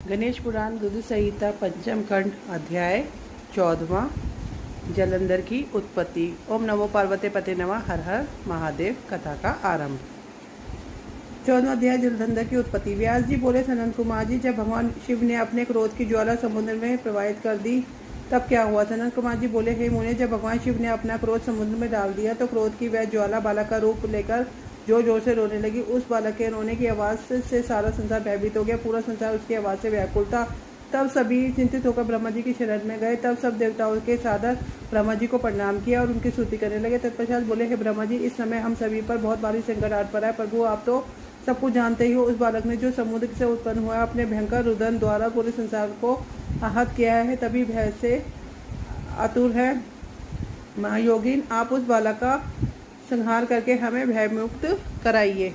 गणेश पुराण रुद्र संहिता पंचम खंड अध्याय 14वां जलंधर की उत्पत्ति। ओम नमो पार्वती पते नमः। हर हर महादेव। कथा का आरंभ। 14वां अध्याय जलंधर की उत्पत्ति। व्यास जी बोले, सनत कुमार जी, जब भगवान शिव ने अपने क्रोध की ज्वाला समुद्र में प्रवाहित कर दी तब क्या हुआ? सनत कुमार जी बोले, हे मुने, जब भगवान शिव ने अपना क्रोध समुद्र में डाल दिया तो क्रोध की वह ज्वाला बालक का रूप लेकर जोर जोर से रोने लगी। उस बालक के रोने की आवाज़ से सारा संसार भयभीत हो गया। पूरा संसार उसकी आवाज़ से व्याकुल था। तब सभी चिंतित होकर ब्रह्मा जी की शरण में गए। तब सब देवताओं के सादर ब्रह्मा जी को प्रणाम किया और उनकी स्तुति करने लगे। तत्पश्चात बोले, हे ब्रह्मा जी, इस समय हम सभी पर बहुत भारी संकट आ पड़ा है। प्रभु, आप तो सब कुछ जानते ही हो। उस बालक ने जो समुद्र से उत्पन्न हुआ अपने भयंकर रुदन द्वारा पूरे संसार को आहत किया है, तभी भय से आतुर है। महायोगिन, आप उस बालक का संहार करके हमें भयमुक्त कराइए।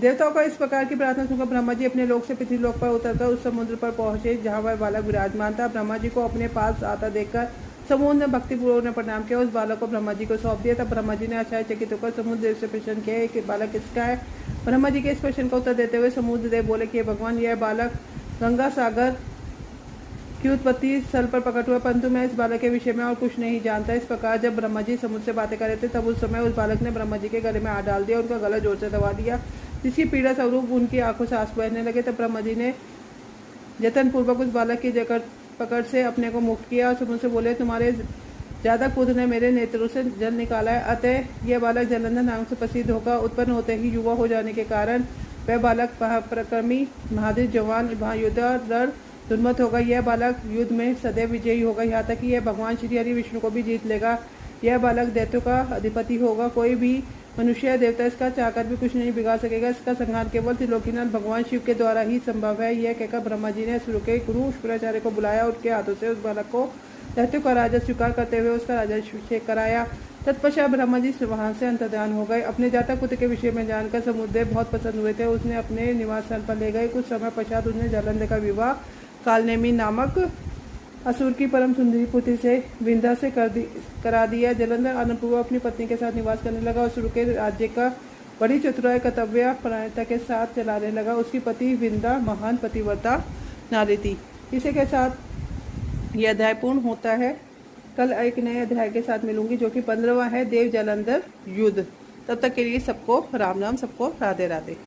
देवताओं का इस प्रकार की प्रार्थना सुनकर ब्रह्मा जी अपने लोक से पृथ्वी लोक पर उतरकर उस समुद्र पर पहुंचे जहां वह बालक विराजमान था। ब्रह्मा जी को अपने पास आता देखकर समुद्र ने भक्तिपूर्वक ने प्रणाम किया। उस बालक को ब्रह्मा जी को सौंप दिया। तब ब्रह्मा जी ने आश्चर्यचकित होकर समुद्र देव से प्रश्न किया कि बालक किसका है? ब्रह्मा जी के इस प्रश्न का उत्तर देते हुए समुद्र देव बोले कि भगवान, यह बालक गंगा सागर की उत्पत्ति स्थल पर प्रकट हुआ, परंतु मैं इस बालक के विषय में और कुछ नहीं जानता। इस प्रकार जब ब्रह्मा जी समुद्र से बातें कर रहे थे तब उस समय उस बालक ने ब्रह्मा जी के गले में हाथ डाल दिया। उनका गला जोर से दबा दिया, जिसकी पीड़ा स्वरूप उनकी आंखों से आंसू बहने लगे। तब ब्रह्मा जी ने जतन पूर्वक उस बालक की पकड़ से अपने को मुक्त किया और समुद्र से बोले, तुम्हारे ज्यादा पुत्र ने मेरे नेत्रों से जल निकाला है। अतः यह बालक जलंधर नाम से प्रसिद्ध होगा। उत्पन्न होते ही युवा हो जाने के कारण वह बालक पराक्रमी महादेव जवान महायोद्धा दुर्मत होगा। यह बालक युद्ध में सदैव विजयी होगा, यहाँ तक कि यह भगवान श्री हरि विष्णु को भी जीत लेगा। यह बालक दैत्यों का अधिपति होगा। कोई भी मनुष्य या देवता इसका चाहकर भी कुछ नहीं बिगाड़ सकेगा। इसका संहार केवल त्रिलोकीनाथ भगवान शिव के द्वारा ही संभव है। यह कहकर ब्रह्मा जी ने असुरों के गुरु शुक्राचार्य को बुलाया और उनके हाथों से उस बालक को दैत्यों का राजा स्वीकार करते हुए उसका राजाभिषेक कराया। तत्पश्चात ब्रह्मा जी वहां से अंतर्ध्यान हो गए। अपने जातक पुत्र के विषय में जानकर समुद्र बहुत पसंद हुए थे। उसने अपने निवास स्थल पर ले गए। कुछ समय पश्चात उसने जलंधर का विवाह कालनेमी नामक असुर की परम सुंदरी पुत्री से विंध्या से करा दिया। जलंधर आनंदपूर्वक अपनी पत्नी के साथ निवास करने लगा। असुर के राज्य का बड़ी चतुराई कर्तव्य परायणता के साथ चलाने लगा। उसकी पति विंध्या महान पतिव्रता नारी थी। इसी के साथ यह अध्याय पूर्ण होता है। कल एक नए अध्याय के साथ मिलूंगी, जो कि 15वां है, देव जलंधर युद्ध। तब तक के लिए सबको राम राम, सबको राधे राधे।